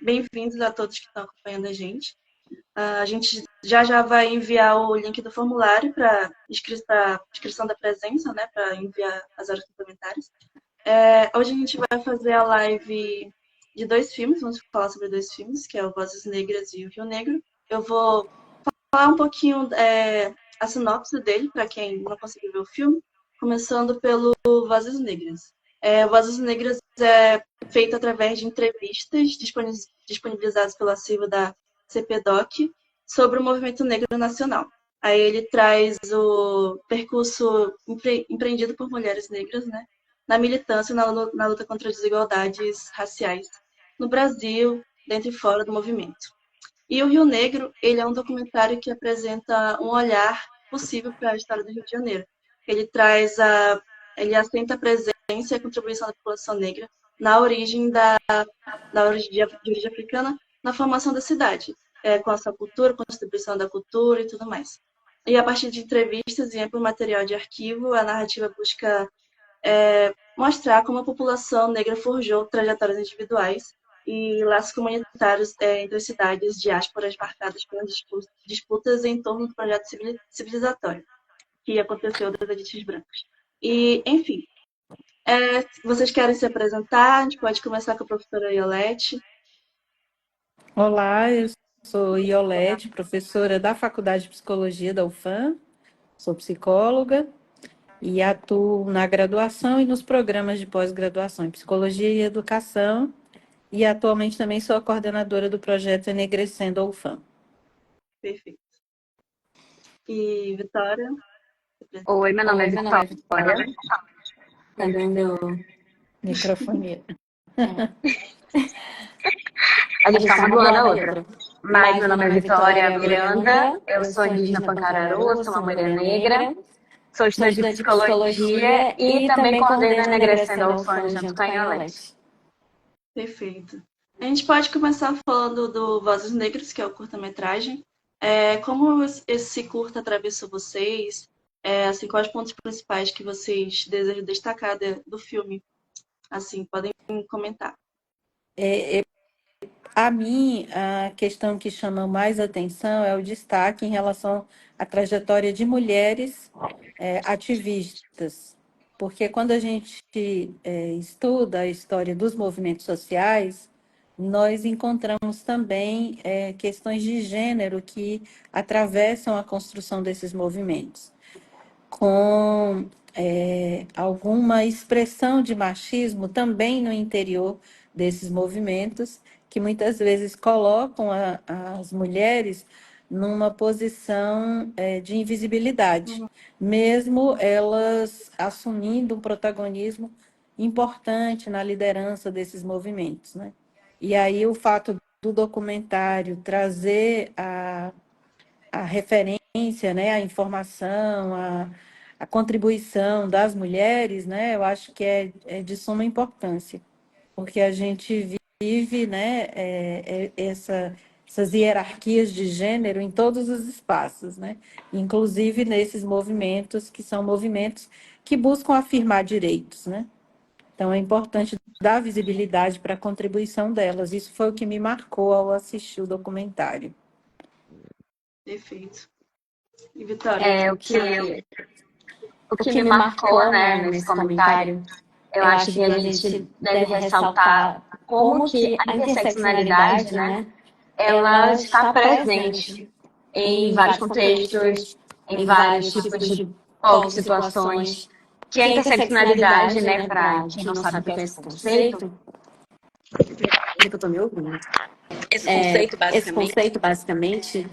Bem-vindos a todos que estão acompanhando a gente. A gente já vai enviar o link do formulário para inscrição da presença, né, para enviar as horas complementares. Hoje a gente vai fazer a live de dois filmes, vamos falar sobre dois filmes, que é o Vozes Negras e o Rio Negro. Eu vou falar um pouquinho a sinopse dele, para quem não conseguiu ver o filme, começando pelo Vozes Negras. Vozes Negras é feito através de entrevistas disponibilizadas pelo arquivo da CPDOC sobre o movimento negro nacional. Aí ele traz o percurso empreendido por mulheres negras, né, na militância e na luta contra as desigualdades raciais no Brasil, dentro e fora do movimento. E o Rio Negro, ele é um documentário que apresenta um olhar possível para a história do Rio de Janeiro. Ele assenta a presença e a contribuição da população negra na origem de origem africana, na formação da cidade, com a sua cultura, contribuição da cultura e tudo mais. E a partir de entrevistas e amplo material de arquivo, a narrativa busca mostrar como a população negra forjou trajetórias individuais e laços comunitários entre as cidades diásporas marcadas pelas disputas em torno do projeto civilizatório que aconteceu das elites brancas. E, enfim, vocês querem se apresentar? A gente pode começar com a professora Iolete. Olá, eu sou Iolete, professora da Faculdade de Psicologia da UFAM, sou psicóloga e atuo na graduação e nos programas de pós-graduação em Psicologia e Educação, e atualmente também sou a coordenadora do projeto Enegrecendo a UFAM. Perfeito. E Vitória? Oi, meu nome é Vitória. Tá dando microfone. A gente tá uma do lado da outra. Mas meu nome é Vitória Miranda, eu sou indígena Pancararu, sou uma mulher negra, sou estudante de psicologia e também coordeno a Enegrecendo a UFAM junto com a Iolete. Perfeito. A gente pode começar falando do Vozes Negras, que é o curta-metragem. Como esse curta atravessou vocês? Assim, quais os pontos principais que vocês desejam destacar do filme? Assim, podem comentar. A mim, a questão que chama mais atenção é o destaque em relação à trajetória de mulheres ativistas, porque quando a gente estuda a história dos movimentos sociais, nós encontramos também questões de gênero que atravessam a construção desses movimentos, com alguma expressão de machismo também no interior desses movimentos, que muitas vezes colocam as mulheres numa posição de invisibilidade, mesmo elas assumindo um protagonismo importante na liderança desses movimentos, né? E aí o fato do documentário trazer a referência, né, a informação, a contribuição das mulheres, né, eu acho que é de suma importância, porque a gente vive, né, essas hierarquias de gênero em todos os espaços, né, inclusive nesses movimentos que são movimentos que buscam afirmar direitos, né. Então é importante dar visibilidade para a contribuição delas. Isso foi o que me marcou ao assistir o documentário. Perfeito. E Vitória? O que me marcou, né, nesse comentário, eu acho que a gente deve ressaltar como que a interseccionalidade, né, ela está presente em vários contextos, em vários tipos de situações, que a interseccionalidade, né, para quem não sabe o que é esse conceito, eu tô me ouvindo. Esse conceito, basicamente...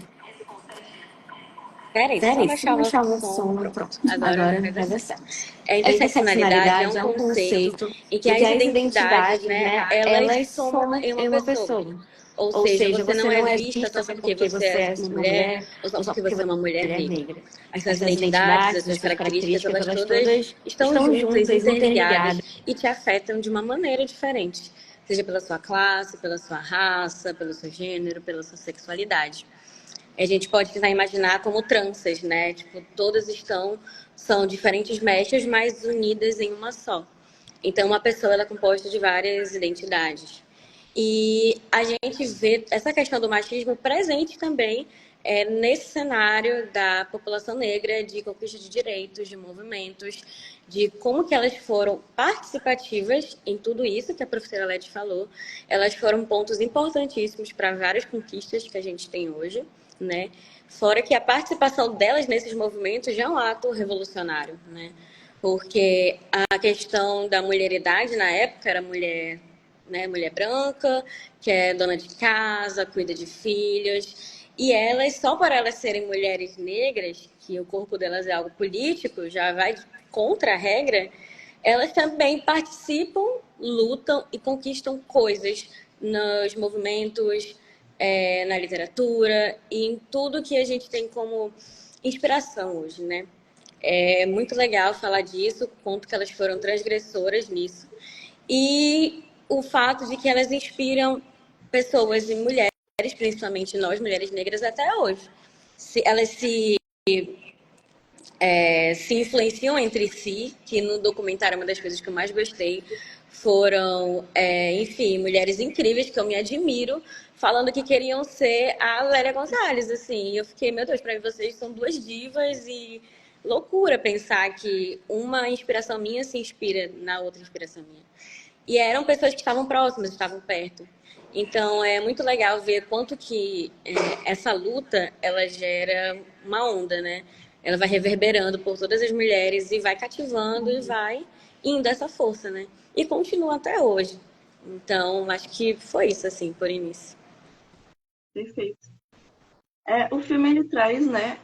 Peraí, só baixar o som. Pronto, Agora vai dar certo. A interseccionalidade é um conceito em que as identidades, né, elas somam em uma pessoa. Ou seja, você não é vista só porque você é uma mulher, ou só porque você é uma mulher negra. As suas identidades, as suas características, elas todas estão juntas, interligadas e te afetam de uma maneira diferente. Seja pela sua classe, pela sua raça, pelo seu gênero, pela sua sexualidade. A gente pode tentar imaginar como tranças, né? Tipo, todas são diferentes mechas, mas unidas em uma só. Então, uma pessoa ela é composta de várias identidades. E a gente vê essa questão do machismo presente também nesse cenário da população negra, de conquista de direitos, de movimentos, de como que elas foram participativas em tudo isso que a professora Leti falou. Elas foram pontos importantíssimos para várias conquistas que a gente tem hoje, né? Fora que a participação delas nesses movimentos já é um ato revolucionário, né? Porque a questão da mulheridade na época era mulher, né, mulher branca, que é dona de casa, cuida de filhos. E elas, só por elas serem mulheres negras, que o corpo delas é algo político, já vai contra a regra, elas também participam, lutam e conquistam coisas nos movimentos, na literatura e em tudo que a gente tem como inspiração hoje, né? É muito legal falar disso, quanto que elas foram transgressoras nisso. E o fato de que elas inspiram pessoas e mulheres, principalmente nós, mulheres negras, até hoje. Elas se influenciam entre si, que no documentário uma das coisas que eu mais gostei foram, enfim, mulheres incríveis que eu me admiro, falando que queriam ser a Lélia Gonzalez, assim. E eu fiquei, meu Deus, para mim vocês são duas divas e loucura pensar que uma inspiração minha se inspira na outra inspiração minha. E eram pessoas que estavam próximas, estavam perto. Então é muito legal ver quanto que essa luta ela gera uma onda, né? Ela vai reverberando por todas as mulheres e vai cativando e vai indo essa força, né? E continua até hoje. Então acho que foi isso assim por início. Perfeito. O filme ele traz, né,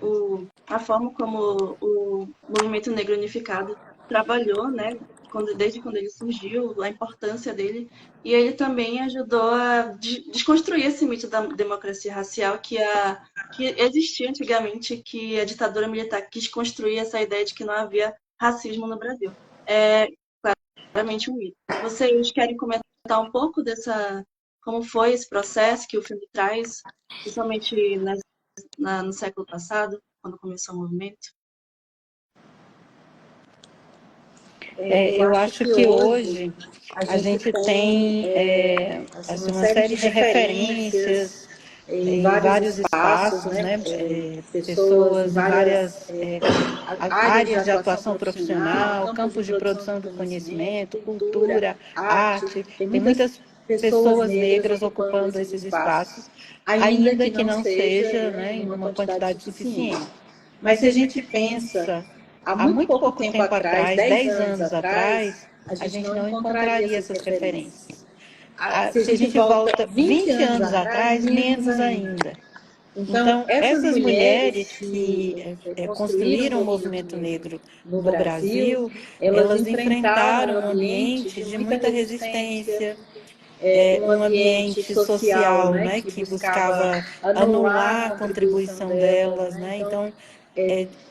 a forma como o movimento negro unificado trabalhou, né, desde quando ele surgiu, a importância dele, e ele também ajudou a desconstruir esse mito da democracia racial que existia antigamente, que a ditadura militar quis construir essa ideia de que não havia racismo no Brasil. É claramente um mito. Vocês querem comentar um pouco como foi esse processo que o filme traz, principalmente no século passado, quando começou o movimento? Eu acho que hoje a gente tem assim, uma série de referências em vários espaços, né? Pessoas em várias áreas de atuação profissional, campos de produção do conhecimento, cultura, arte. Tem muitas pessoas negras ocupando esses espaços, ainda que não seja, né, em uma quantidade suficiente. Mas se a gente pensa há muito pouco tempo atrás, 10 anos atrás, a gente não encontraria essas referências. Se a gente volta 20 anos atrás, menos ainda. Então, essas mulheres que construíram o movimento negro no Brasil, elas enfrentaram um ambiente de muita resistência, um ambiente social, né, que buscava anular a contribuição delas, né? Então,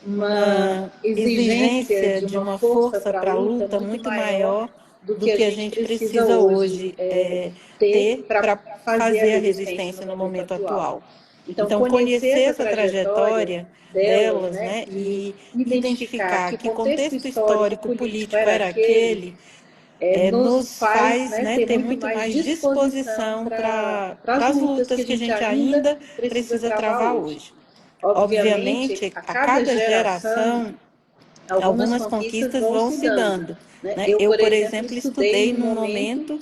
uma exigência de uma força para a luta muito maior do que a gente precisa hoje ter para fazer a resistência no momento atual. Então, conhecer essa trajetória delas, né, e identificar que contexto histórico, político era aquele, nos faz, né, ter muito mais disposição para as lutas que a gente ainda precisa travar hoje. Obviamente, a cada geração, algumas conquistas vão se dando, né? Eu, por exemplo, estudei num momento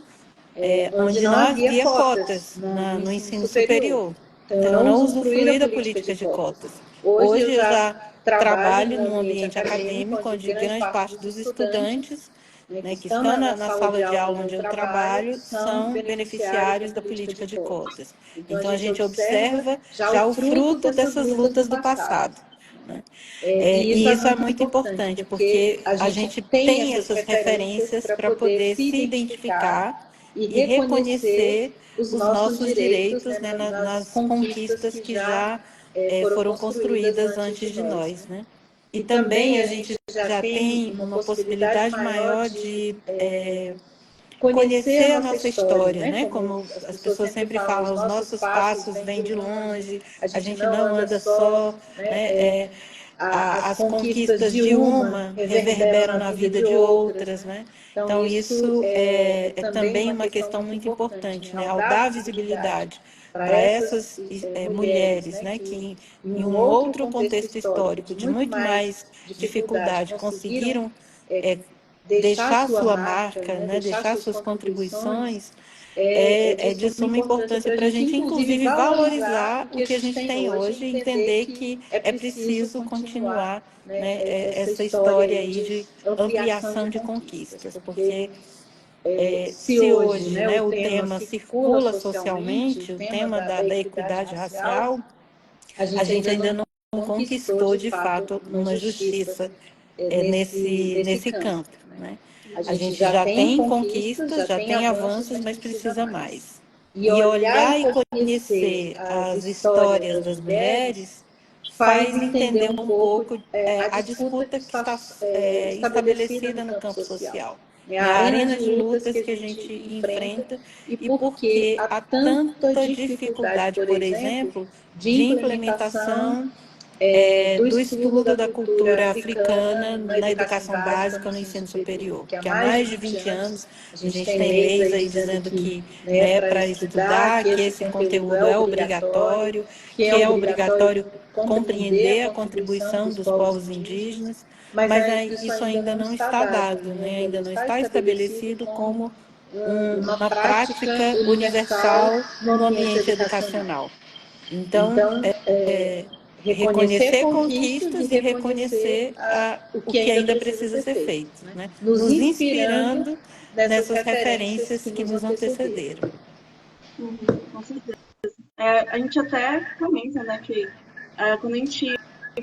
onde não havia cotas no ensino superior. Então, eu não usufruí da política de cotas. Hoje, eu já trabalho num ambiente acadêmico onde grande parte dos estudantes, né, que estão na sala de aula onde eu trabalho são beneficiários da política de cotas. Então, a gente observa já o fruto dessas lutas do passado, né? E isso é muito importante, porque a gente tem essas referências para poder se identificar e reconhecer os nossos direitos, né, nas conquistas que já foram construídas antes de nós, né? E também a gente já tem uma possibilidade maior de conhecer a nossa história, né? Como as pessoas sempre falam, os nossos passos vêm de longe, a gente não anda só, né? as conquistas de uma reverberam na vida de outras, né? Então, isso é também uma questão muito importante, né? Ao dar visibilidade para essas mulheres, né, que em um outro contexto histórico de muito mais dificuldade conseguiram deixar sua marca, né, deixar suas contribuições, é de suma importância para a gente, inclusive, valorizar o que a gente tem hoje e entender que é preciso continuar, né, essa história aí de ampliação de conquistas, porque se hoje, né, o tema circula socialmente, o tema da equidade racial, a gente ainda não conquistou, de fato, uma justiça nesse campo, né? A gente já tem conquistas, já tem avanços, mas precisa mais. E olhar e conhecer as histórias das mulheres faz entender um pouco a disputa que está estabelecida no campo social, né? A arena de lutas que a gente enfrenta e porque há tanta dificuldade, por exemplo, de implementação do estudo da cultura africana na educação básica no ensino superior. Que há mais de 20 anos a gente tem leis aí dizendo que, né, para estudar, que esse conteúdo é obrigatório, que é obrigatório compreender a contribuição dos povos indígenas, mas isso ainda não está dado, né? Ainda não está estabelecido como uma prática universal no ambiente educacional. Então, reconhecer conquistas e reconhecer o que ainda precisa ser feito, né? Nos inspirando nessas referências que nos antecederam. Com certeza. A gente até comenta, né, que quando a gente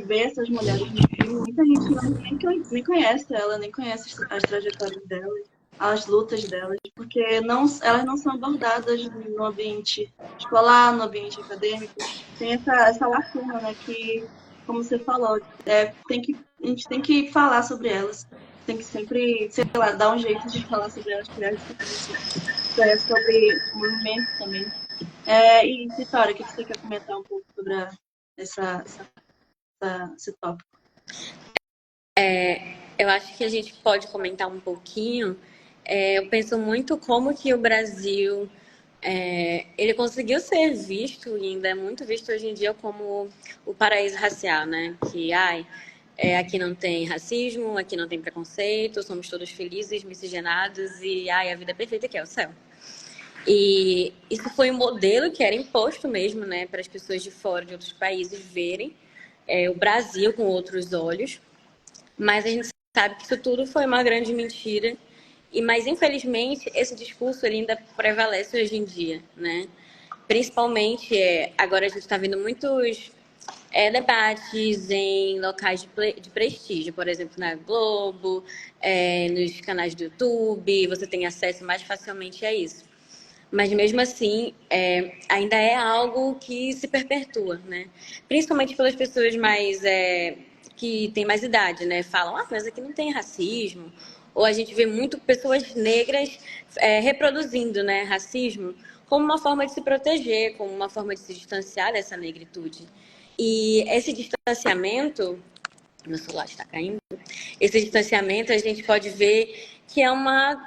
vê essas mulheres no filme, muita gente nem conhece ela, nem conhece as trajetórias delas, as lutas delas, porque elas não são abordadas no ambiente escolar, no ambiente acadêmico. Tem essa lacuna, né, que, como você falou, a gente tem que falar sobre elas, tem que sempre, sei lá, dar um jeito de falar sobre elas, criar discussões sobre o movimento também. E, Vitória, o que você quer comentar um pouco sobre esse tópico? Eu acho que a gente pode comentar um pouquinho. Eu penso muito como que o Brasil ele conseguiu ser visto e ainda é muito visto hoje em dia como o paraíso racial, né? Que aqui não tem racismo, aqui não tem preconceito, somos todos felizes, miscigenados e a vida é perfeita aqui é o céu. E isso foi um modelo que era imposto mesmo, né, para as pessoas de fora, de outros países, verem o Brasil com outros olhos. Mas a gente sabe que isso tudo foi uma grande mentira. Mas, infelizmente, esse discurso ele ainda prevalece hoje em dia, né? Principalmente, agora a gente está vendo muitos debates em locais de prestígio, por exemplo, na Globo, nos canais do YouTube, você tem acesso mais facilmente a isso. Mas mesmo assim, ainda é algo que se perpetua, né? Principalmente pelas pessoas mais que têm mais idade, né? Falam, mas aqui não tem racismo. Ou a gente vê muito pessoas negras reproduzindo, né, racismo como uma forma de se proteger, como uma forma de se distanciar dessa negritude. E esse distanciamento, meu celular está caindo, esse distanciamento a gente pode ver que é uma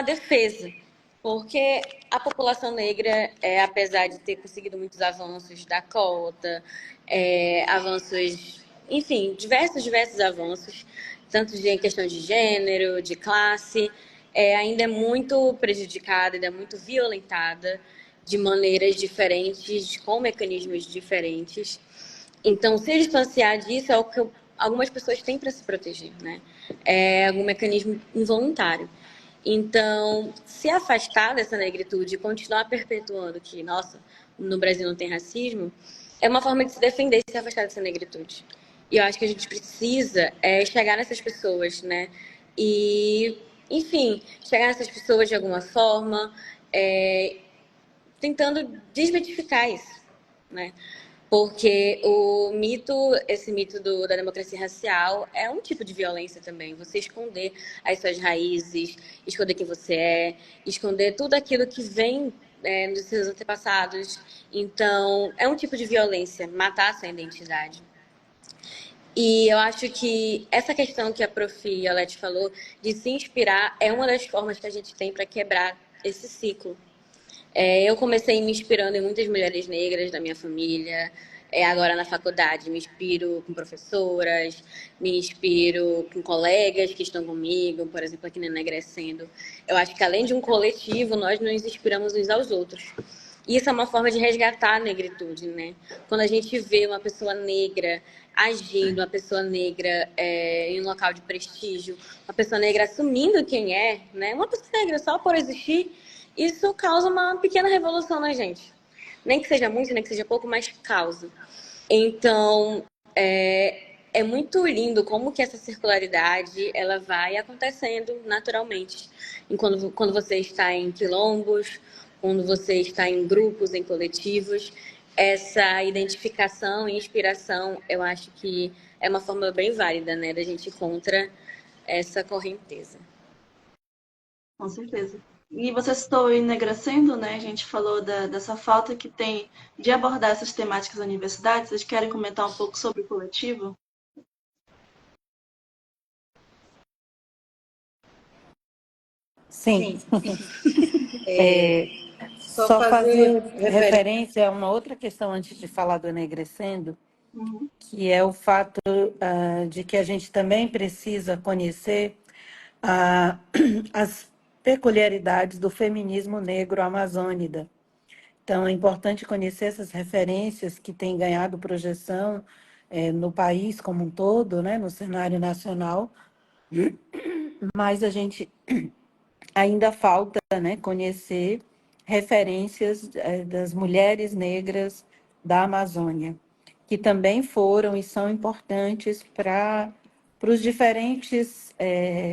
defesa, porque a população negra, apesar de ter conseguido muitos avanços da cota, avanços, enfim, diversos avanços, tanto em questão de gênero, de classe, ainda é muito prejudicada, ainda é muito violentada de maneiras diferentes, com mecanismos diferentes. Então, se distanciar disso é o que algumas pessoas têm para se proteger, né? É algum mecanismo involuntário. Então, se afastar dessa negritude e continuar perpetuando que, nossa, no Brasil não tem racismo, é uma forma de se defender e se afastar dessa negritude. E eu acho que a gente precisa chegar nessas pessoas, né? E, enfim, chegar nessas pessoas de alguma forma, tentando desmitificar isso, né? Porque esse mito da democracia racial é um tipo de violência também. Você esconder as suas raízes, esconder quem você esconder tudo aquilo que vem dos seus antepassados. Então, é um tipo de violência, matar a sua identidade. E eu acho que essa questão que a Prof. Alete falou, de se inspirar, é uma das formas que a gente tem para quebrar esse ciclo. Eu comecei me inspirando em muitas mulheres negras da minha família. Agora na faculdade me inspiro com professoras, me inspiro com colegas que estão comigo, por exemplo, aqui na Enegrecendo. Eu acho que além de um coletivo, nós nos inspiramos uns aos outros. E isso é uma forma de resgatar a negritude, né? Quando a gente vê uma pessoa negra agindo, uma pessoa negra em um local de prestígio, uma pessoa negra assumindo quem é, né? Uma pessoa negra só por existir, isso causa uma pequena revolução na gente. Nem que seja muito, nem que seja pouco, mas causa. Então, é muito lindo como que essa circularidade ela vai acontecendo naturalmente. E quando você está em quilombos, quando você está em grupos, em coletivos, essa identificação e inspiração, eu acho que é uma forma bem válida, né, da gente ir contra essa correnteza. Com certeza. E você citou o Enegrecendo, né? A gente falou dessa falta que tem de abordar essas temáticas na universidade. Vocês querem comentar um pouco sobre o coletivo? Sim. Só fazer referência a uma outra questão antes de falar do Enegrecendo, Uhum. que é o fato de que a gente também precisa conhecer as peculiaridades do feminismo negro amazônida. Então, é importante conhecer essas referências que têm ganhado projeção no país como um todo, né, no cenário nacional, mas a gente ainda falta, né, conhecer referências das mulheres negras da Amazônia, que também foram e são importantes para os diferentes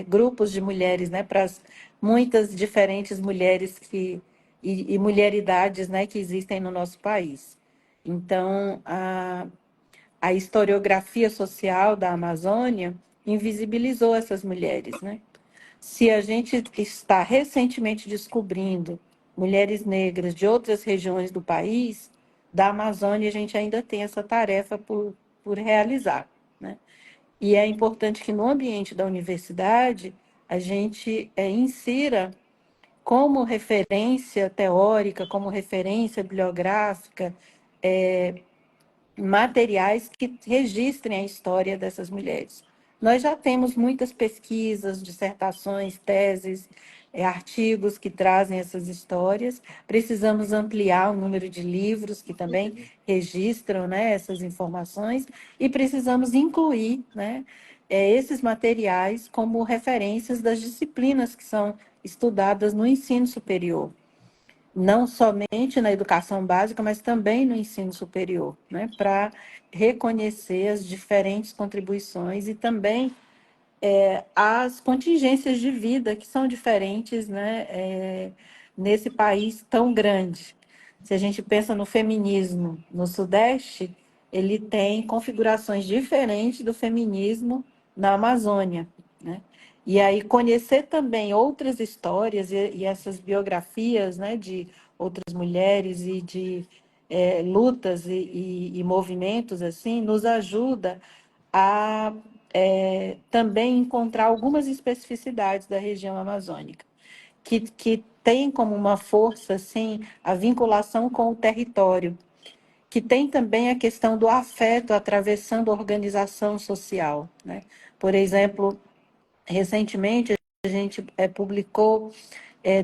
grupos de mulheres, né, para as muitas diferentes mulheres e mulheridades, né, que existem no nosso país. Então, a historiografia social da Amazônia invisibilizou essas mulheres, né? Se a gente está recentemente descobrindo mulheres negras de outras regiões do país, da Amazônia, a gente ainda tem essa tarefa por realizar, né? E é importante que no ambiente da universidade a gente insira como referência teórica, como referência bibliográfica, materiais que registrem a história dessas mulheres. Nós já temos muitas pesquisas, dissertações, teses, artigos que trazem essas histórias. Precisamos ampliar o número de livros que também registram, né, essas informações e precisamos incluir, né, esses materiais como referências das disciplinas que são estudadas no ensino superior, não somente na educação básica, mas também no ensino superior, né, para reconhecer as diferentes contribuições e também as contingências de vida que são diferentes, né, nesse país tão grande. Se a gente pensa no feminismo no Sudeste, ele tem configurações diferentes do feminismo na Amazônia, né? E aí conhecer também outras histórias e essas biografias, né, de outras mulheres e de lutas e movimentos assim, nos ajuda a também encontrar algumas especificidades da região amazônica, que tem como uma força assim, a vinculação com o território, que tem também a questão do afeto atravessando a organização social, né? Por exemplo, recentemente a gente publicou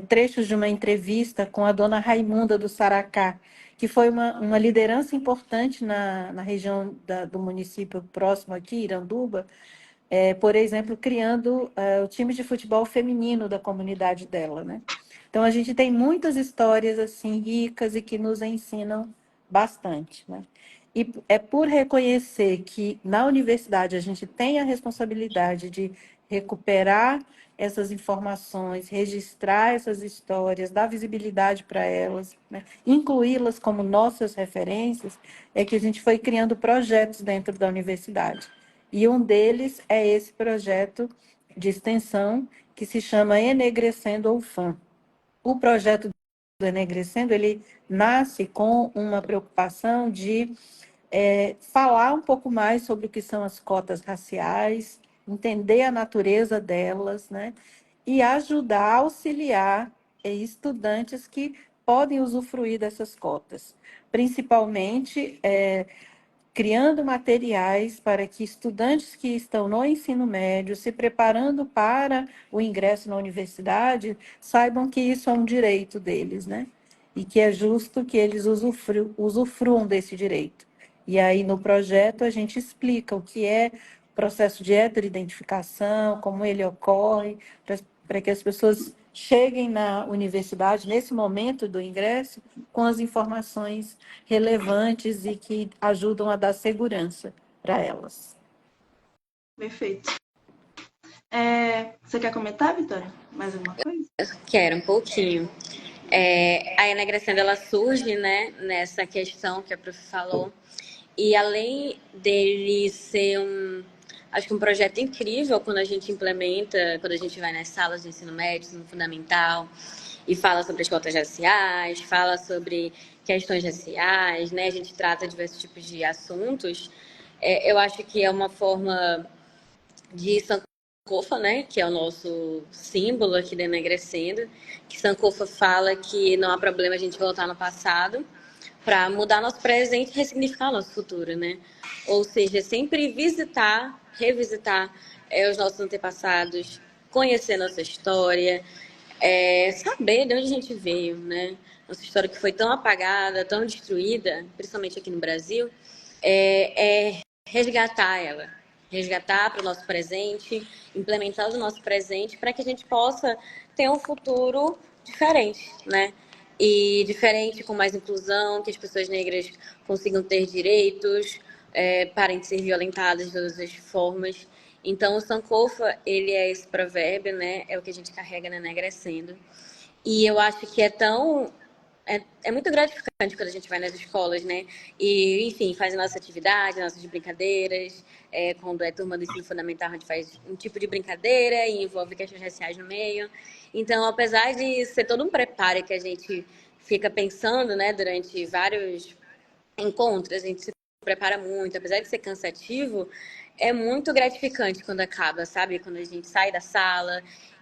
trechos de uma entrevista com a dona Raimunda do Saracá, que foi uma liderança importante na região do município próximo aqui, Iranduba, por exemplo, criando o time de futebol feminino da comunidade dela, né? Então, a gente tem muitas histórias assim ricas e que nos ensinam bastante, né? E é por reconhecer que na universidade a gente tem a responsabilidade de recuperar essas informações, registrar essas histórias, dar visibilidade para elas, né? Incluí-las como nossas referências, é que a gente foi criando projetos dentro da universidade. E um deles é esse projeto de extensão que se chama Enegrecendo ou FAM. O projeto do Enegrecendo, ele nasce com uma preocupação de falar um pouco mais sobre o que são as cotas raciais, entender a natureza delas, né? E ajudar a auxiliar estudantes que podem usufruir dessas cotas, principalmente criando materiais para que estudantes que estão no ensino médio, se preparando para o ingresso na universidade, saibam que isso é um direito deles, né? E que é justo que eles usufruam desse direito. E aí, no projeto, a gente explica o que é o processo de heteroidentificação, como ele ocorre, para que as pessoas cheguem na universidade, nesse momento do ingresso, com as informações relevantes e que ajudam a dar segurança para elas. Perfeito. Você quer comentar, Vitória? Mais alguma coisa? Quero um pouquinho. A Enegrecendo, ela surge, né, nessa questão que a prof falou, e além dele ser acho que um projeto incrível quando a gente implementa, quando a gente vai nas salas de ensino médio, ensino fundamental, e fala sobre as cotas raciais, fala sobre questões raciais, né, a gente trata diversos tipos de assuntos, eu acho que é uma forma de Sankofa, né, que é o nosso símbolo aqui da Enegrecendo, que Sankofa fala que não há problema a gente voltar no passado para mudar nosso presente e ressignificar nosso futuro, né? Ou seja, sempre visitar, revisitar os nossos antepassados, conhecer nossa história, saber de onde a gente veio, né? Nossa história que foi tão apagada, tão destruída, principalmente aqui no Brasil, é resgatar ela, resgatar para o nosso presente, implementar no nosso presente para que a gente possa ter um futuro diferente, né? E diferente, com mais inclusão, que as pessoas negras consigam ter direitos, parem de ser violentadas de todas as formas. Então, o Sankofa, ele é esse provérbio, né? É o que a gente carrega na Enegrecendo. E eu acho que é muito gratificante quando a gente vai nas escolas, né? E, enfim, faz a nossa atividade, nossas brincadeiras. Quando é turma do ensino fundamental, a gente faz um tipo de brincadeira e envolve questões raciais no meio. Então, apesar de ser todo um preparo que a gente fica pensando, né, durante vários encontros, a gente se prepara muito, apesar de ser cansativo, é muito gratificante quando acaba, sabe? Quando a gente sai da sala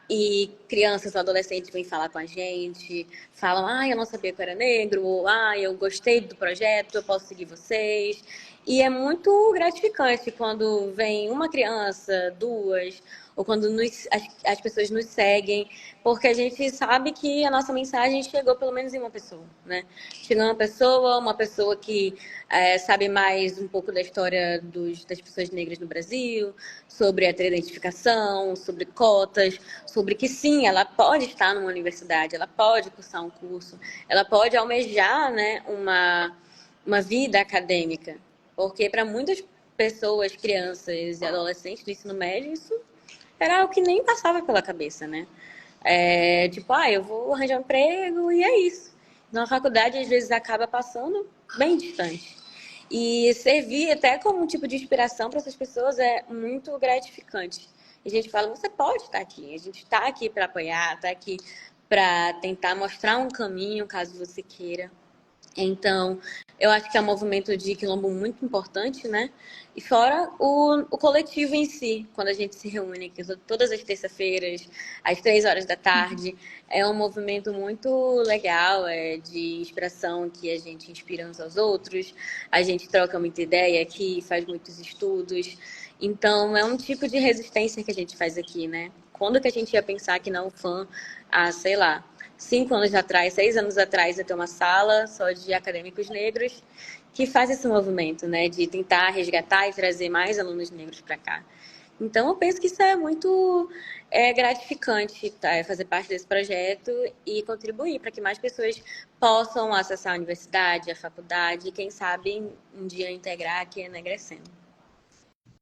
e crianças ou adolescentes vêm falar com a gente, falam, eu não sabia que eu era negro, ou eu gostei do projeto, eu posso seguir vocês. E é muito gratificante quando vem uma criança, duas, ou quando as pessoas nos seguem, porque a gente sabe que a nossa mensagem chegou pelo menos em uma pessoa, né? Chegou uma pessoa que sabe mais um pouco da história das pessoas negras no Brasil, sobre a identificação, sobre cotas, sobre que sim, ela pode estar numa universidade, ela pode cursar um curso, ela pode almejar, né, uma vida acadêmica, porque para muitas pessoas, crianças e adolescentes do ensino médio, isso era o que nem passava pela cabeça, né? Tipo, eu vou arranjar um emprego e é isso. Na faculdade, às vezes, acaba passando bem distante. E servir até como um tipo de inspiração para essas pessoas é muito gratificante. E a gente fala, você pode estar aqui. A gente está aqui para apoiar, está aqui para tentar mostrar um caminho, caso você queira. Então, eu acho que é um movimento de quilombo muito importante, né? E fora o coletivo em si, quando a gente se reúne aqui todas as terças-feiras, às 3 horas da tarde, é um movimento muito legal, de inspiração, que a gente inspira uns aos outros, a gente troca muita ideia aqui, faz muitos estudos. Então, é um tipo de resistência que a gente faz aqui, né? Quando que a gente ia pensar que na UFAM, sei lá, 5 anos atrás, 6 anos atrás, ia ter uma sala só de acadêmicos negros que faz esse movimento, né, de tentar resgatar e trazer mais alunos negros para cá. Então, eu penso que isso é muito gratificante, tá, fazer parte desse projeto e contribuir para que mais pessoas possam acessar a universidade, a faculdade e, quem sabe, um dia integrar aqui a Enegrecendo.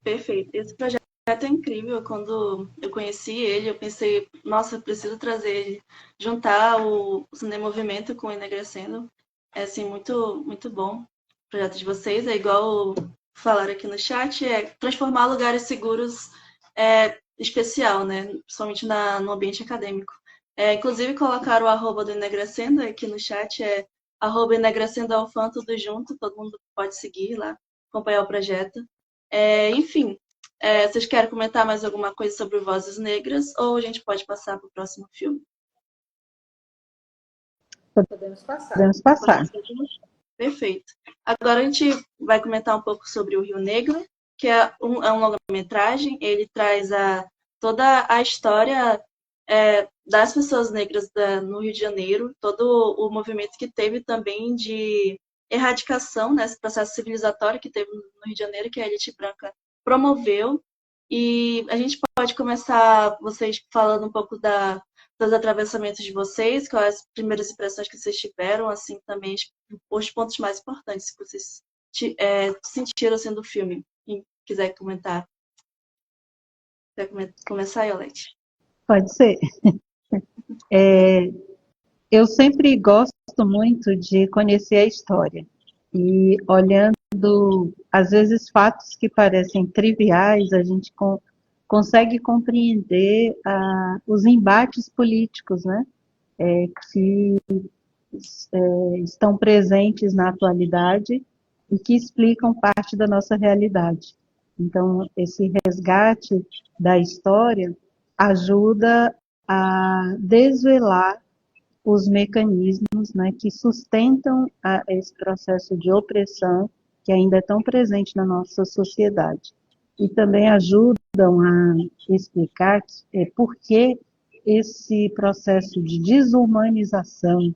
Perfeito. Esse projeto é incrível. Quando eu conheci ele, eu pensei, nossa, eu preciso trazer ele, juntar o Cinema Movimento com o Enegrecendo. É, assim, muito, muito bom. O projeto de vocês é igual falaram aqui no chat, transformar lugares seguros especial, né? Principalmente no ambiente acadêmico. Inclusive, colocaram o @ do Enegrecendo aqui no chat, @EnegrecendoAlfam, tudo junto, todo mundo pode seguir lá. acompanhar o projeto. Enfim, vocês querem comentar mais alguma coisa sobre Vozes Negras ou a gente pode passar para o próximo filme? Podemos passar. Perfeito. Agora a gente vai comentar um pouco sobre o Rio Negro, que é um longa-metragem. Ele traz toda a história das pessoas negras no Rio de Janeiro, todo o movimento que teve também de erradicação, né, esse processo civilizatório que teve no Rio de Janeiro, que a elite branca promoveu. E a gente pode começar vocês falando um pouco dos atravessamentos de vocês, quais as primeiras impressões que vocês tiveram, assim, também os pontos mais importantes que vocês sentiram assim, do filme. Quem quiser comentar. Quer começar, Iolete? Pode ser. Eu sempre gosto muito de conhecer a história. E olhando, às vezes, fatos que parecem triviais, a gente consegue compreender os embates políticos, né, que estão presentes na atualidade e que explicam parte da nossa realidade. Então, esse resgate da história ajuda a desvelar os mecanismos, né, que sustentam esse processo de opressão que ainda é tão presente na nossa sociedade. E também ajudam a explicar por que esse processo de desumanização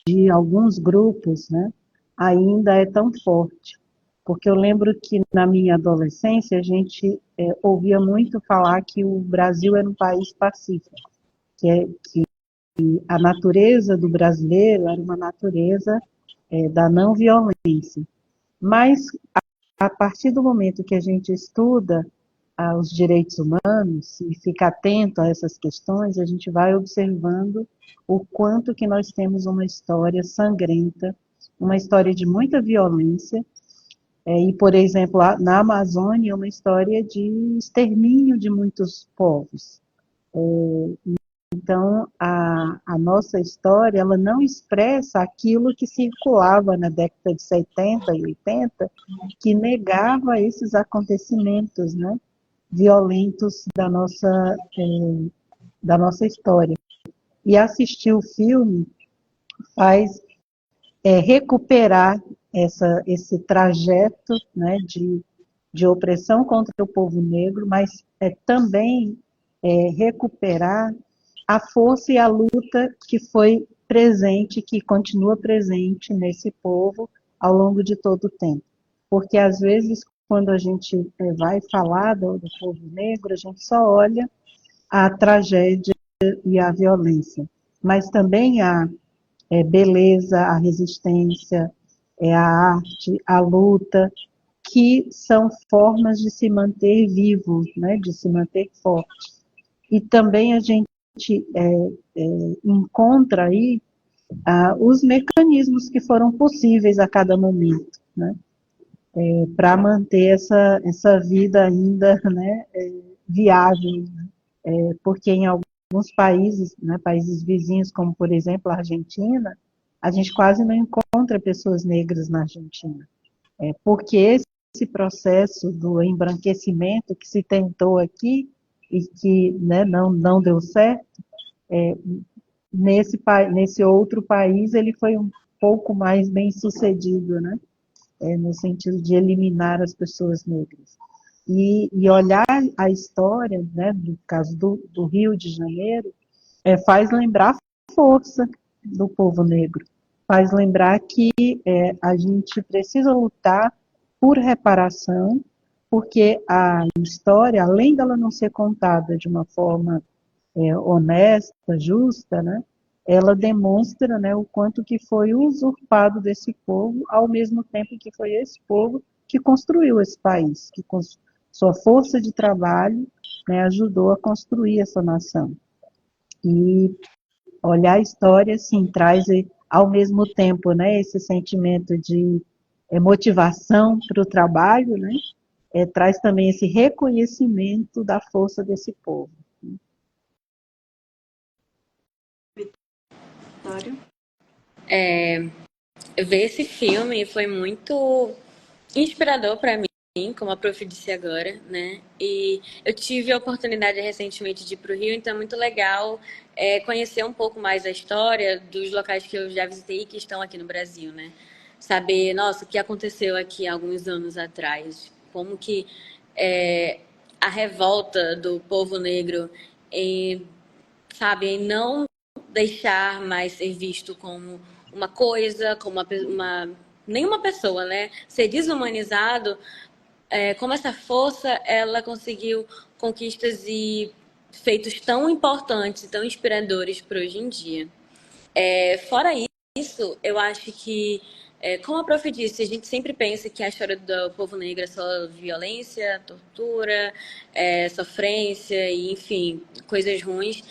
de alguns grupos, né, ainda é tão forte. Porque eu lembro que na minha adolescência a gente ouvia muito falar que o Brasil era um país pacífico, que a natureza do brasileiro era uma natureza da não violência. Mas, a partir do momento que a gente estuda os direitos humanos e fica atento a essas questões, a gente vai observando o quanto que nós temos uma história sangrenta, uma história de muita violência, e, por exemplo, na Amazônia, é uma história de extermínio de muitos povos. Então, a nossa história, ela não expressa aquilo que circulava na década de 70 e 80, que negava esses acontecimentos, né, violentos da nossa história. E assistir o filme faz recuperar esse trajeto, né, de opressão contra o povo negro, mas também recuperar a força e a luta que foi presente, que continua presente nesse povo ao longo de todo o tempo. Porque, às vezes, quando a gente vai falar do povo negro, a gente só olha a tragédia e a violência, mas também a beleza, a resistência, a arte, a luta, que são formas de se manter vivo, né, de se manter forte. E também a gente encontra aí os mecanismos que foram possíveis a cada momento, né, para manter essa vida ainda, né, viável, né, porque em alguns países, né, países vizinhos, como por exemplo a Argentina, a gente quase não encontra pessoas negras na Argentina, porque esse processo do embranquecimento que se tentou aqui e que, né, não deu certo, nesse outro país ele foi um pouco mais bem sucedido, né, no sentido de eliminar as pessoas negras. E olhar a história, né, no caso do Rio de Janeiro, faz lembrar a força do povo negro, faz lembrar que a gente precisa lutar por reparação, porque a história, além dela não ser contada de uma forma honesta, justa, né, ela demonstra, né, o quanto que foi usurpado desse povo, ao mesmo tempo que foi esse povo que construiu esse país, que com sua força de trabalho, né, ajudou a construir essa nação. E olhar a história, assim, traz ao mesmo tempo, né, esse sentimento de motivação para o trabalho, né, traz também esse reconhecimento da força desse povo. Vitória? Ver esse filme foi muito inspirador para mim, como a Prof disse agora, né? E eu tive a oportunidade recentemente de ir para o Rio, então é muito legal conhecer um pouco mais a história dos locais que eu já visitei e que estão aqui no Brasil, né? Saber, nossa, o que aconteceu aqui há alguns anos atrás, como que é, a revolta do povo negro em, sabe, em não deixar mais ser visto como uma coisa, como nenhuma pessoa, né? Ser desumanizado, como essa força ela conseguiu conquistas e feitos tão importantes, tão inspiradores para hoje em dia. Fora isso, eu acho que, como a prof disse, a gente sempre pensa que a história do povo negro é só violência, tortura, sofrência e, enfim, coisas ruins.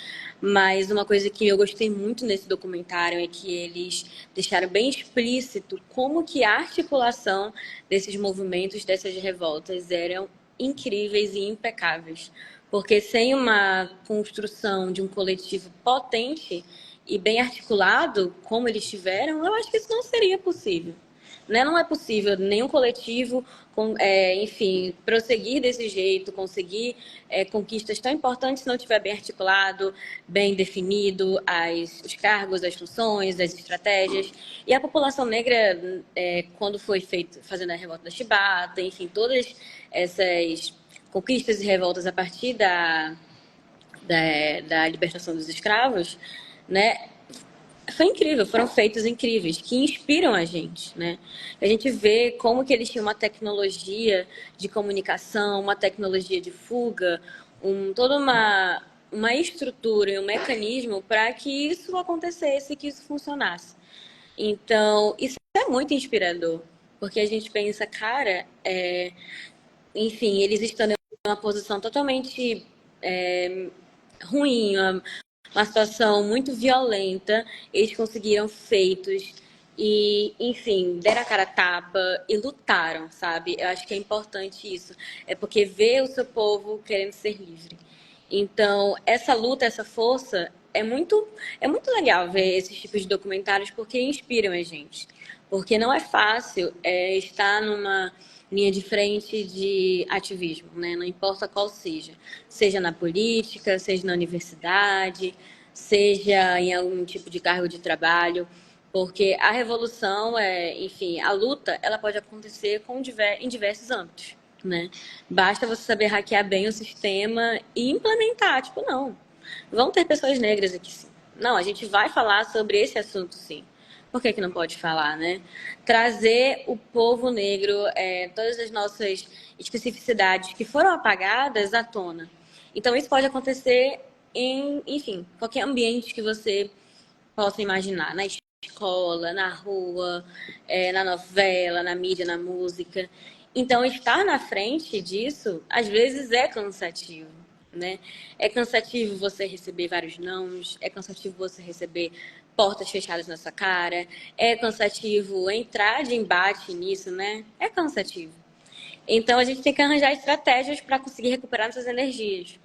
Mas uma coisa que eu gostei muito nesse documentário é que eles deixaram bem explícito como que a articulação desses movimentos, dessas revoltas, eram incríveis e impecáveis. Porque sem uma construção de um coletivo potente e bem articulado, como eles tiveram, eu acho que isso não seria possível. Né? Não é possível nenhum coletivo, enfim, prosseguir desse jeito, conseguir conquistas tão importantes se não estiver bem articulado, bem definido os cargos, as funções, as estratégias. E a população negra, quando foi fazendo a revolta da Chibata, enfim, todas essas conquistas e revoltas a partir da libertação dos escravos, né? Foi incrível, foram feitos incríveis, que inspiram a gente, né? A gente vê como que eles tinham uma tecnologia de comunicação, uma tecnologia de fuga, toda uma estrutura e um mecanismo para que isso acontecesse, que isso funcionasse. Então, isso é muito inspirador, porque a gente pensa, cara, enfim, eles estão em uma posição totalmente ruim, uma situação muito violenta, eles conseguiram feitos e, enfim, deram a cara a tapa e lutaram, sabe? Eu acho que é importante isso. É porque vê o seu povo querendo ser livre. Então, essa luta, essa força, é muito legal ver esses tipos de documentários porque inspiram a gente. Porque não é fácil estar numa linha de frente de ativismo, né? Não importa qual seja na política, seja na universidade, seja em algum tipo de cargo de trabalho, porque a revolução enfim, a luta, ela pode acontecer em diversos âmbitos, né? Basta você saber hackear bem o sistema e implementar, tipo, não, vão ter pessoas negras aqui sim. Não, a gente vai falar sobre esse assunto sim. Por que não pode falar, né? Trazer o povo negro, todas as nossas especificidades que foram apagadas à tona. Então, isso pode acontecer enfim, qualquer ambiente que você possa imaginar. Na escola, na rua, na novela, na mídia, na música. Então, estar na frente disso, às vezes, é cansativo. Né? É cansativo você receber vários nãos, é cansativo você receber portas fechadas na sua cara, é cansativo entrar de embate nisso, né? É cansativo. Então a gente tem que arranjar estratégias para conseguir recuperar nossas energias.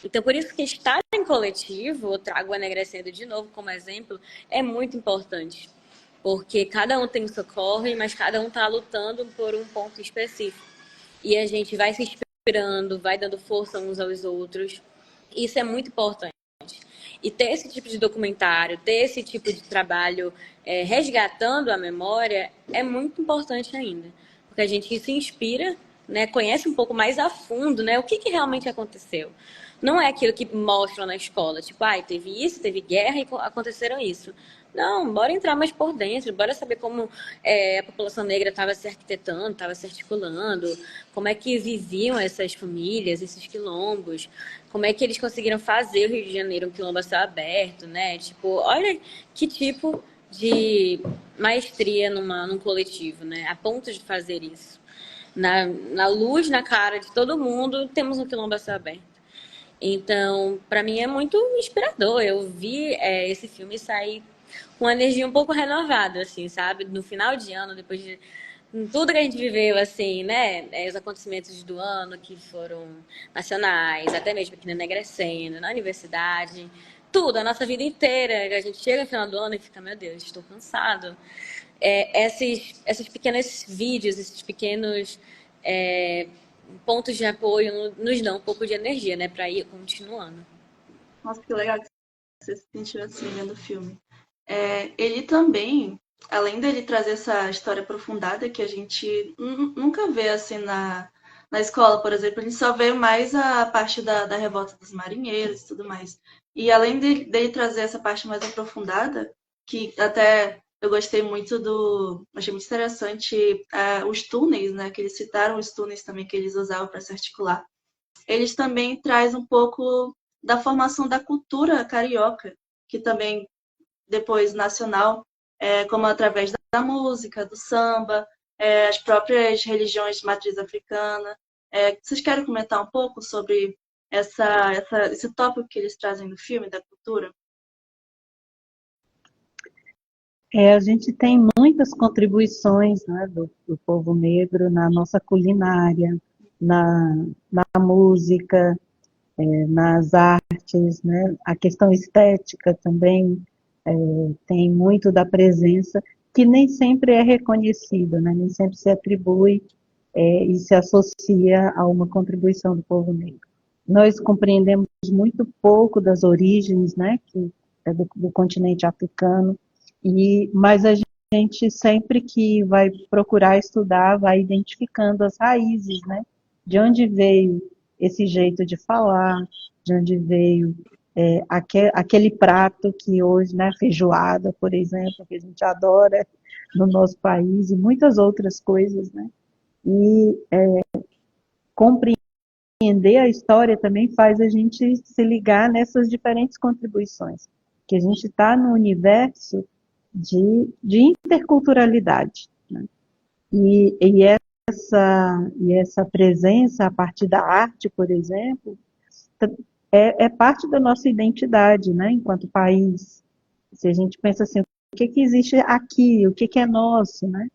Então, por isso que estar em coletivo, eu trago a Enegrecendo de novo como exemplo, é muito importante. Porque cada um tem o seu corre, mas cada um está lutando por um ponto específico. E a gente vai se inspirando, vai dando força uns aos outros. Isso é muito importante. E ter esse tipo de documentário, ter esse tipo de trabalho resgatando a memória é muito importante ainda. Porque a gente se inspira, né, conhece um pouco mais a fundo, né, o que realmente aconteceu. Não é aquilo que mostram na escola, tipo, teve isso, teve guerra e aconteceram isso. Não, bora entrar mais por dentro, bora saber como a população negra estava se arquitetando, estava se articulando, como é que viviam essas famílias, esses quilombos, como é que eles conseguiram fazer o Rio de Janeiro um quilombo a céu aberto, né? Tipo, olha que tipo de maestria num coletivo, né? A ponto de fazer isso. Na luz, na cara de todo mundo, temos um quilombo a céu aberto. Então, para mim é muito inspirador. Eu vi esse filme sair com uma energia um pouco renovada, assim, sabe? No final de ano, depois de tudo que a gente viveu, assim, né? Os acontecimentos do ano que foram nacionais, até mesmo aqui na Negrecendo, na universidade, tudo, a nossa vida inteira. A gente chega no final do ano e fica, meu Deus, estou cansado. esses pequenos vídeos, esses pequenos pontos de apoio nos dão um pouco de energia, né, para ir continuando. Nossa, que legal que você se sentiu assim vendo o filme. Ele também, além dele trazer essa história aprofundada que a gente nunca vê assim na escola, por exemplo, a gente só vê mais a parte da revolta dos marinheiros e tudo mais. E além dele trazer essa parte mais aprofundada, que até eu gostei muito achei muito interessante os túneis, né? Que eles citaram os túneis também que eles usavam para se articular. Eles também trazem um pouco da formação da cultura carioca, que também depois nacional, como através da música, do samba, as próprias religiões de matriz africana. Vocês querem comentar um pouco sobre esse tópico que eles trazem no filme, da cultura? A gente tem muitas contribuições, né, do povo negro na nossa culinária, na música, nas artes, né? A questão estética também tem muito da presença, que nem sempre é reconhecida, né? Nem sempre se atribui e se associa a uma contribuição do povo negro. Nós compreendemos muito pouco das origens, né, que é do continente africano, mas a gente sempre que vai procurar estudar, vai identificando as raízes, né, de onde veio esse jeito de falar, de onde veio aquele prato que hoje, né, feijoada, por exemplo, que a gente adora no nosso país, e muitas outras coisas, né, e compreender a história também faz a gente se ligar nessas diferentes contribuições, que a gente está no universo de interculturalidade, né? E essa presença a partir da arte, por exemplo, é parte da nossa identidade, né, enquanto país. Se a gente pensa assim, o que existe aqui, o que é nosso, né?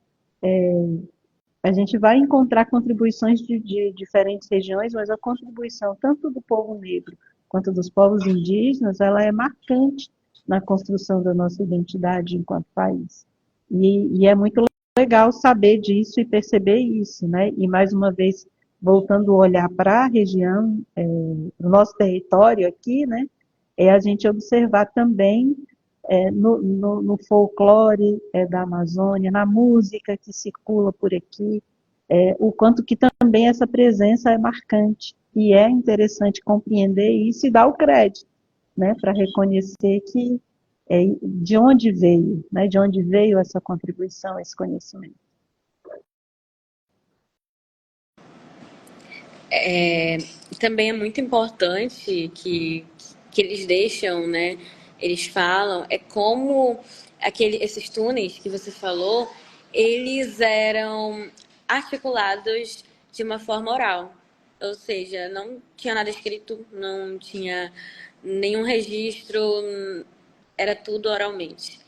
A gente vai encontrar contribuições de diferentes regiões, mas a contribuição tanto do povo negro quanto dos povos indígenas, ela é marcante na construção da nossa identidade enquanto país. E é muito legal saber disso e perceber isso, né? E mais uma vez, voltando o olhar para a região, para o nosso território aqui, né? É a gente observar também no folclore da Amazônia, na música que circula por aqui, o quanto que também essa presença é marcante. E é interessante compreender isso e dar o crédito, né, para reconhecer que de onde veio, né, de onde veio essa contribuição, esse conhecimento. Também é muito importante que eles deixam, né? Eles falam, como esses túneis que você falou, eles eram articulados de uma forma oral. Ou seja, não tinha nada escrito, não tinha nenhum registro, era tudo oralmente.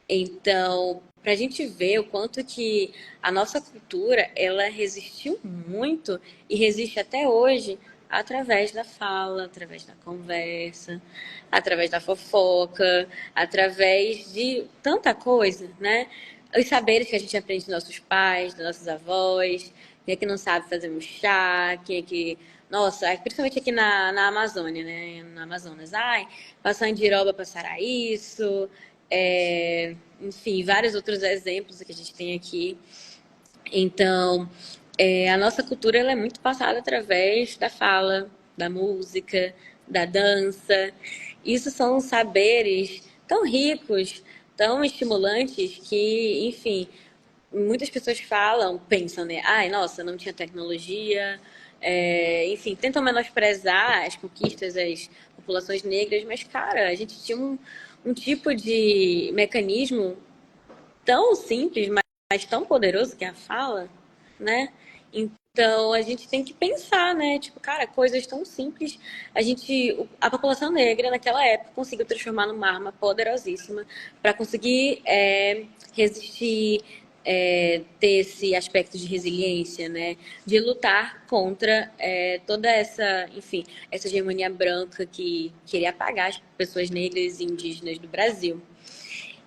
Então, para a gente ver o quanto que a nossa cultura ela resistiu muito e resiste até hoje através da fala, através da conversa, através da fofoca, através de tanta coisa, né? Os saberes que a gente aprende dos nossos pais, dos nossos avós, quem é que não sabe fazer um chá, quem é que... Nossa, principalmente aqui na Amazônia, né? No Amazonas. Ai, passar andiroba para sarar isso, enfim, vários outros exemplos que a gente tem aqui. Então, a nossa cultura ela é muito passada através da fala, da música, da dança. Isso são saberes tão ricos, tão estimulantes que, enfim, muitas pessoas pensam, né? Ai, nossa, não tinha tecnologia. Enfim, tentam menosprezar as conquistas das populações negras, mas, cara, a gente tinha um tipo de mecanismo tão simples, mas tão poderoso que é a fala, né? Então a gente tem que pensar, né? Tipo, cara, coisas tão simples. A população negra naquela época conseguiu transformar numa arma poderosíssima para conseguir resistir, ter esse aspecto de resiliência, né? De lutar contra toda essa, enfim, essa hegemonia branca que queria apagar as pessoas negras e indígenas do Brasil.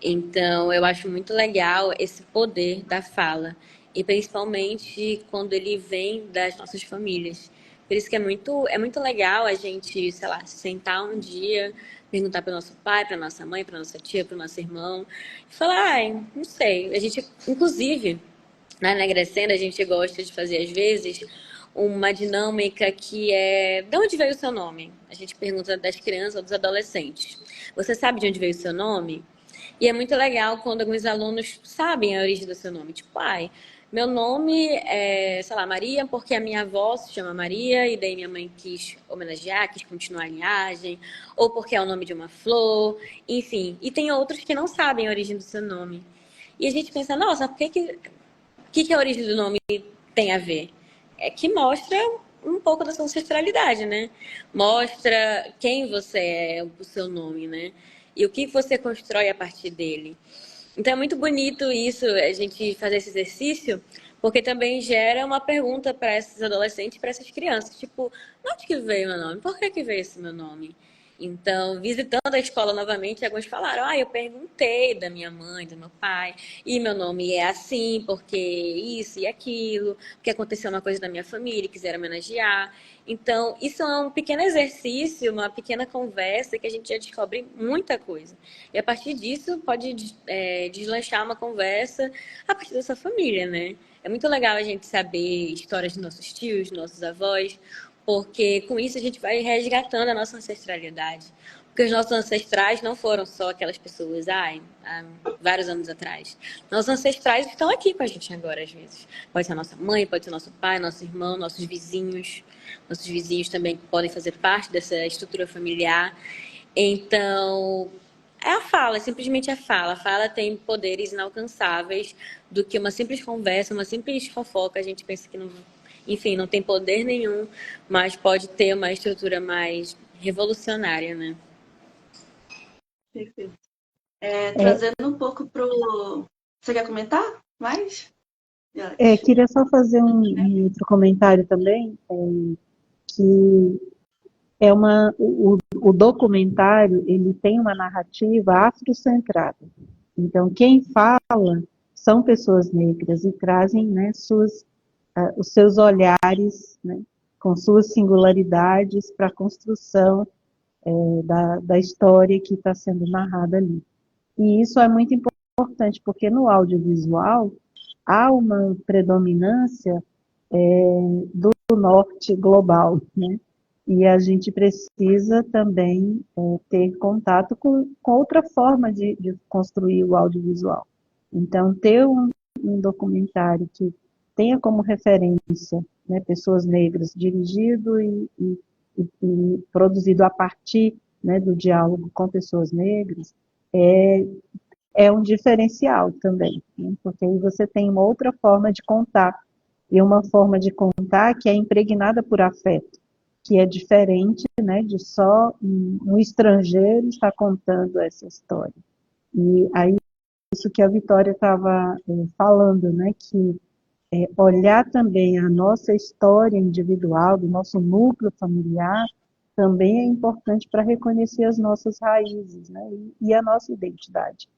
Então, eu acho muito legal esse poder da fala, e principalmente quando ele vem das nossas famílias. Por isso que é muito legal a gente, sei lá, sentar um dia, perguntar para o nosso pai, para nossa mãe, para nossa tia, para o nosso irmão, e falar, ai, não sei. A gente, inclusive, na Grecena, a gente gosta de fazer, às vezes, uma dinâmica que é: de onde veio o seu nome? A gente pergunta das crianças ou dos adolescentes. Você sabe de onde veio o seu nome? E é muito legal quando alguns alunos sabem a origem do seu nome. Tipo, ai, meu nome é, sei lá, Maria, porque a minha avó se chama Maria, e daí minha mãe quis homenagear, quis continuar a linhagem, ou porque é o nome de uma flor, enfim. E tem outros que não sabem a origem do seu nome. E a gente pensa, nossa, que a origem do nome tem a ver? É que mostra um pouco da sua ancestralidade, né? Mostra quem você é, o seu nome, né? E o que você constrói a partir dele. Então é muito bonito isso, a gente fazer esse exercício, porque também gera uma pergunta para esses adolescentes, para essas crianças, tipo, de onde que veio meu nome? Por que veio esse meu nome? Então, visitando a escola novamente, alguns falaram, eu perguntei da minha mãe, do meu pai, e meu nome é assim, porque isso e aquilo, porque aconteceu uma coisa da minha família, e quiseram homenagear. Então, isso é um pequeno exercício, uma pequena conversa que a gente já descobre muita coisa. E a partir disso pode deslanchar uma conversa a partir da sua família, né? É muito legal a gente saber histórias dos nossos tios, dos nossos avós, porque com isso a gente vai resgatando a nossa ancestralidade. Porque os nossos ancestrais não foram só aquelas pessoas, há vários anos atrás. Nossos ancestrais estão aqui com a gente agora, às vezes. Pode ser a nossa mãe, pode ser nosso pai, nosso irmão, nossos vizinhos. Nossos vizinhos também podem fazer parte dessa estrutura familiar. Então, é a fala, é simplesmente a fala. A fala tem poderes inalcançáveis do que uma simples conversa, uma simples fofoca. A gente pensa que não, enfim, não tem poder nenhum, mas pode ter uma estrutura mais revolucionária, né? Perfeito. Trazendo um pouco pro... Você quer comentar mais? Queria só fazer um outro comentário também, que o documentário ele tem uma narrativa afrocentrada. Então, quem fala são pessoas negras e trazem, né, os seus olhares, né, com suas singularidades para a construção da história que está sendo narrada ali. E isso é muito importante, porque no audiovisual há uma predominância do norte global, né? E a gente precisa também ter contato com outra forma de construir o audiovisual. Então, ter um documentário que tenha como referência, né, pessoas negras, dirigido e produzido a partir, né, do diálogo com pessoas negras, é um diferencial também, né? Porque aí você tem uma outra forma de contar, e uma forma de contar que é impregnada por afeto, que é diferente, né, de só um estrangeiro estar contando essa história. E aí, isso que a Vitória estava falando, né, que olhar também a nossa história individual, do nosso núcleo familiar, também é importante para reconhecer as nossas raízes, né, e a nossa identidade.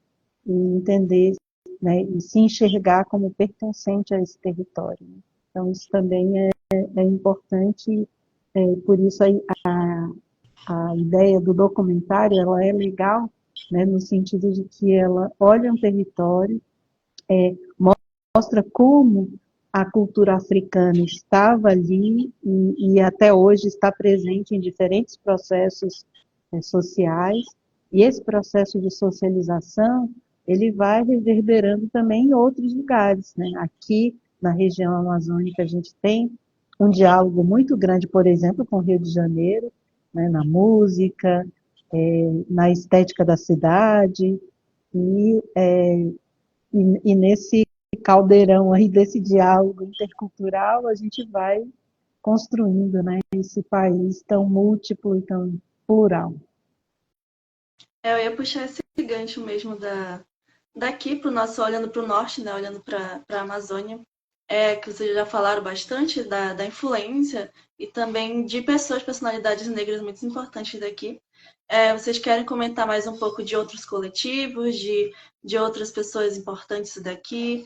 E entender, né, e se enxergar como pertencente a esse território, né? Então, isso também é importante, por isso a ideia do documentário, ela é legal, né, no sentido de que ela olha um território, mostra como a cultura africana estava ali e até hoje está presente em diferentes processos sociais, e esse processo de socialização, ele vai reverberando também em outros lugares, né? Aqui na região amazônica a gente tem um diálogo muito grande, por exemplo, com o Rio de Janeiro, né? Na música, na estética da cidade, e nesse caldeirão aí desse diálogo intercultural, a gente vai construindo, né, esse país tão múltiplo e tão plural. Eu ia puxar esse gancho mesmo daqui para o nosso, olhando para o norte, né, olhando para a Amazônia, que vocês já falaram bastante da influência e também de pessoas, personalidades negras muito importantes daqui. Vocês querem comentar mais um pouco de outros coletivos, de outras pessoas importantes daqui?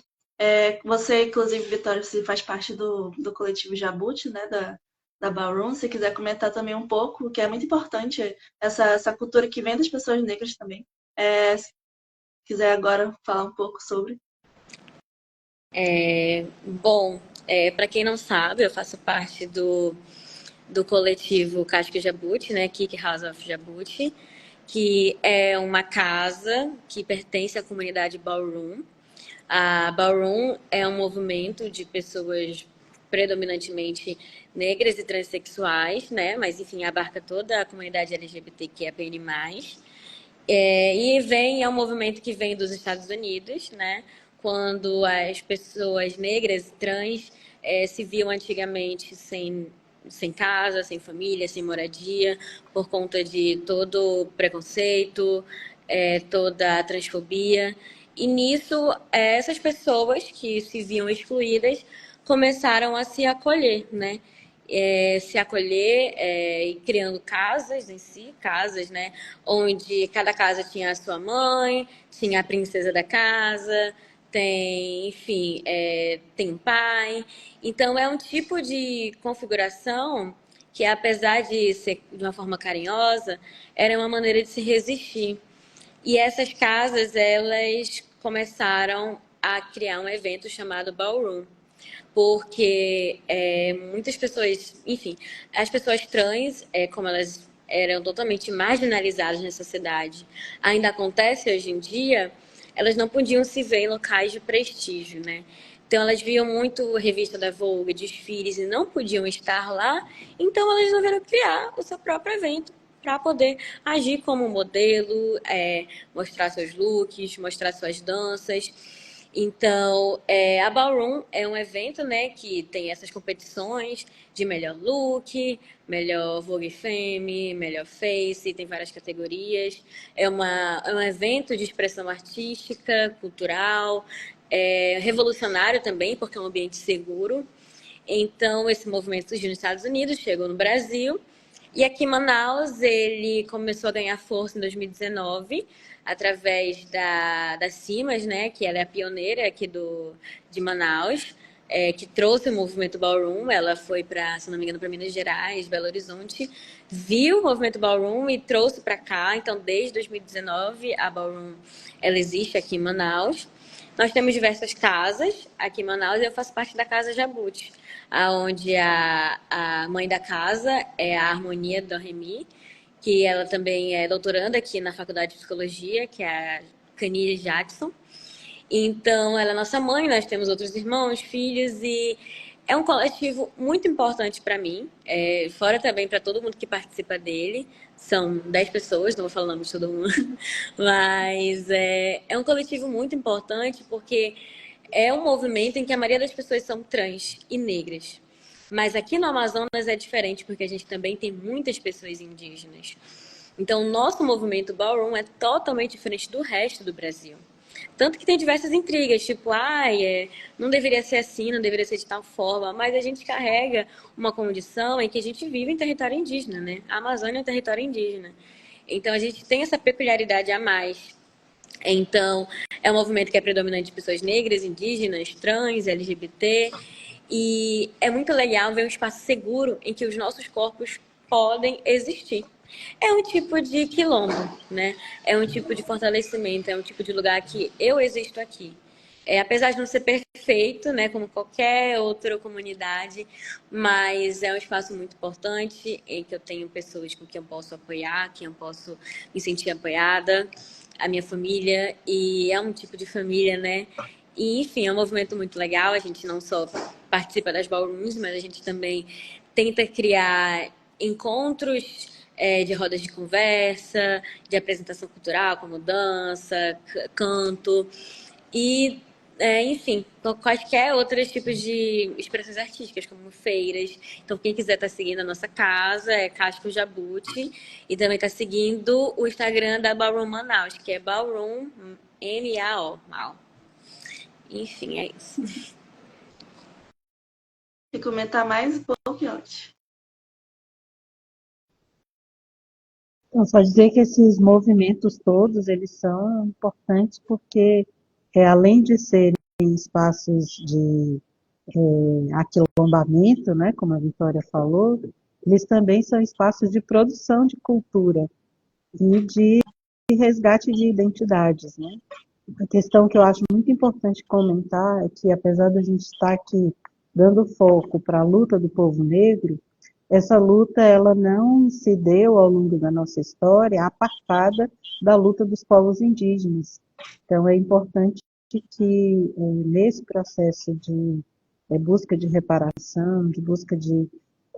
Você, inclusive, Vitória, você faz parte do coletivo Jabuti, né, da Ballroom. Se quiser comentar também um pouco, que é muito importante essa cultura que vem das pessoas negras também. Se quiser agora falar um pouco sobre. Bom, para quem não sabe, eu faço parte do coletivo Casco Jabuti, né, Kick House of Jabuti, que é uma casa que pertence à comunidade Ballroom. A Ballroom é um movimento de pessoas predominantemente negras e transexuais, né, mas enfim, abarca toda a comunidade LGBTQIA+. É um movimento que vem dos Estados Unidos, né? Quando as pessoas negras e trans se viam antigamente sem casa, sem família, sem moradia, por conta de todo o preconceito, toda a transfobia. E nisso, essas pessoas que se viam excluídas começaram a se acolher, né? Se acolher e criando casas em si, casas, né? Onde cada casa tinha a sua mãe, tinha a princesa da casa, tem, enfim, tem um pai. Então é um tipo de configuração que, apesar de ser de uma forma carinhosa, era uma maneira de se resistir. E essas casas, elas começaram a criar um evento chamado Ballroom, porque muitas pessoas, enfim, as pessoas trans, como elas eram totalmente marginalizadas nessa cidade, ainda acontece hoje em dia, elas não podiam se ver em locais de prestígio, né? Então elas viam muito revista da Vogue, desfiles e não podiam estar lá, então elas resolveram criar o seu próprio evento para poder agir como modelo, mostrar seus looks, mostrar suas danças. Então, a Ballroom é um evento, né, que tem essas competições de melhor look, melhor Vogue Femme, melhor Face, tem várias categorias. É um evento de expressão artística, cultural, revolucionário também, porque é um ambiente seguro. Então, esse movimento surgiu nos Estados Unidos, chegou no Brasil, e aqui em Manaus ele começou a ganhar força em 2019, através da Simas, né, que ela é a pioneira aqui de Manaus, que trouxe o movimento Ballroom. Ela foi para, se não me engano, para Minas Gerais, Belo Horizonte, viu o movimento Ballroom e trouxe para cá. Então, desde 2019, a Ballroom ela existe aqui em Manaus. Nós temos diversas casas aqui em Manaus e eu faço parte da Casa Jabuti, onde a mãe da casa é a Harmonia do Remy, que ela também é doutoranda aqui na Faculdade de Psicologia, que é a Canille Jackson. Então, ela é nossa mãe, nós temos outros irmãos, filhos, e é um coletivo muito importante para mim, fora também para todo mundo que participa dele. São 10 pessoas, não vou falar o nome de todo mundo, mas é um coletivo muito importante porque é um movimento em que a maioria das pessoas são trans e negras. Mas aqui no Amazonas é diferente porque a gente também tem muitas pessoas indígenas. Então, o nosso movimento Ballroom é totalmente diferente do resto do Brasil. Tanto que tem diversas intrigas, tipo, não deveria ser assim, não deveria ser de tal forma, mas a gente carrega uma condição em que a gente vive em território indígena, né? A Amazônia é um território indígena. Então, a gente tem essa peculiaridade a mais. Então, é um movimento que é predominante de pessoas negras, indígenas, trans, LGBT, e é muito legal ver um espaço seguro em que os nossos corpos podem existir. É um tipo de quilombo, né? É um tipo de fortalecimento, é um tipo de lugar que eu existo aqui. Apesar de não ser perfeito, né, como qualquer outra comunidade, mas é um espaço muito importante em que eu tenho pessoas com quem eu posso apoiar, quem eu posso me sentir apoiada, a minha família, e é um tipo de família, né? E, enfim, é um movimento muito legal. A gente não só participa das ballrooms, mas a gente também tenta criar encontros de rodas de conversa, de apresentação cultural, como dança, canto e, enfim, quaisquer outros tipos de expressões artísticas, como feiras. Então, quem quiser estar seguindo a nossa casa é Casco Jabuti e também está seguindo o Instagram da Ballroom Manaus, que é Ballroom MAO. Mal. Enfim, é isso. Se comentar mais um pouco, ótimo. Então, só dizer que esses movimentos todos, eles são importantes porque, além de serem espaços de aquilombamento, né, como a Vitória falou, eles também são espaços de produção de cultura e de resgate de identidades, né? A questão que eu acho muito importante comentar é que, apesar da gente estar aqui dando foco para a luta do povo negro, essa luta ela não se deu ao longo da nossa história apartada da luta dos povos indígenas. Então, é importante que, nesse processo de busca de reparação, de busca de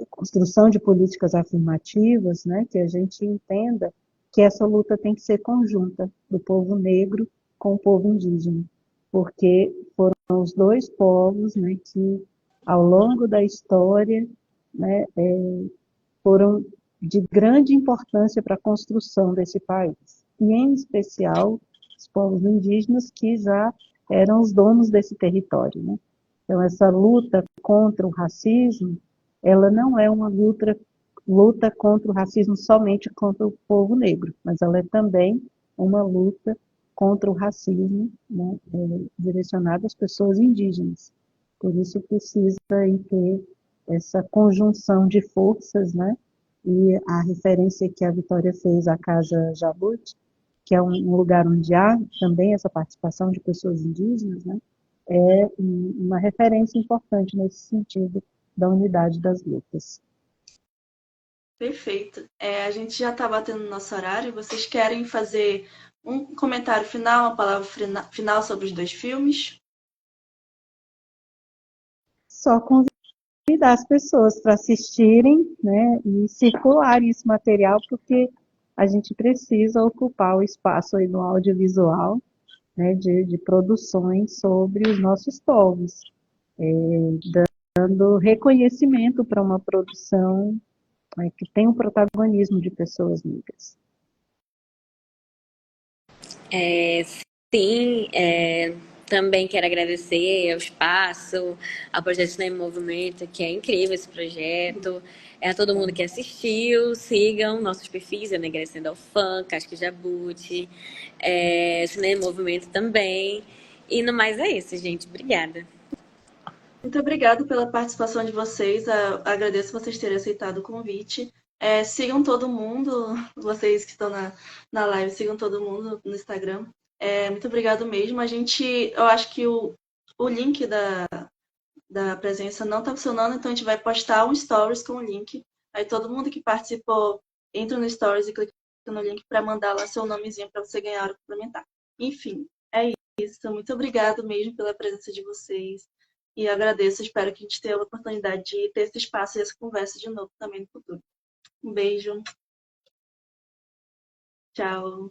construção de políticas afirmativas, né, que a gente entenda que essa luta tem que ser conjunta do povo negro com o povo indígena, porque foram os dois povos, né, que ao longo da história, né, foram de grande importância para a construção desse país, e em especial os povos indígenas que já eram os donos desse território, né? Então essa luta contra o racismo, ela não é uma luta contra o racismo somente contra o povo negro, mas ela é também uma luta contra o racismo, né, direcionado às pessoas indígenas. Por isso precisa ter essa conjunção de forças, né? E a referência que a Vitória fez à Casa Jabuti, que é um lugar onde há também essa participação de pessoas indígenas, né? É uma referência importante nesse sentido da unidade das lutas. Perfeito. A gente já está batendo no nosso horário. Vocês querem fazer um comentário final, uma palavra final sobre os dois filmes? Só convidar as pessoas para assistirem, né, e circularem esse material, porque a gente precisa ocupar o espaço aí no audiovisual, né, de produções sobre os nossos povos, dando reconhecimento para uma produção, né, que tem o protagonismo de pessoas negras. Sim, também quero agradecer ao Espaço, ao Projeto Cinema em Movimento, que é incrível esse projeto. A todo mundo que assistiu, sigam nossos perfis, Enegrecendo ao Fã, Casca Jabuti, Cinema em Movimento também. E no mais é isso, gente. Obrigada. Muito obrigada pela participação de vocês. Agradeço vocês terem aceitado o convite. Sigam todo mundo, vocês que estão na live, sigam todo mundo no Instagram. Muito obrigado mesmo. Eu acho que o link da presença não está funcionando, então a gente vai postar um stories com o link. Aí todo mundo que participou entra no stories e clica no link para mandar lá seu nomezinho para você ganhar a hora complementar. Enfim, é isso. Muito obrigado mesmo pela presença de vocês. E agradeço, espero que a gente tenha a oportunidade de ter esse espaço e essa conversa de novo também no futuro. Um beijo. Tchau.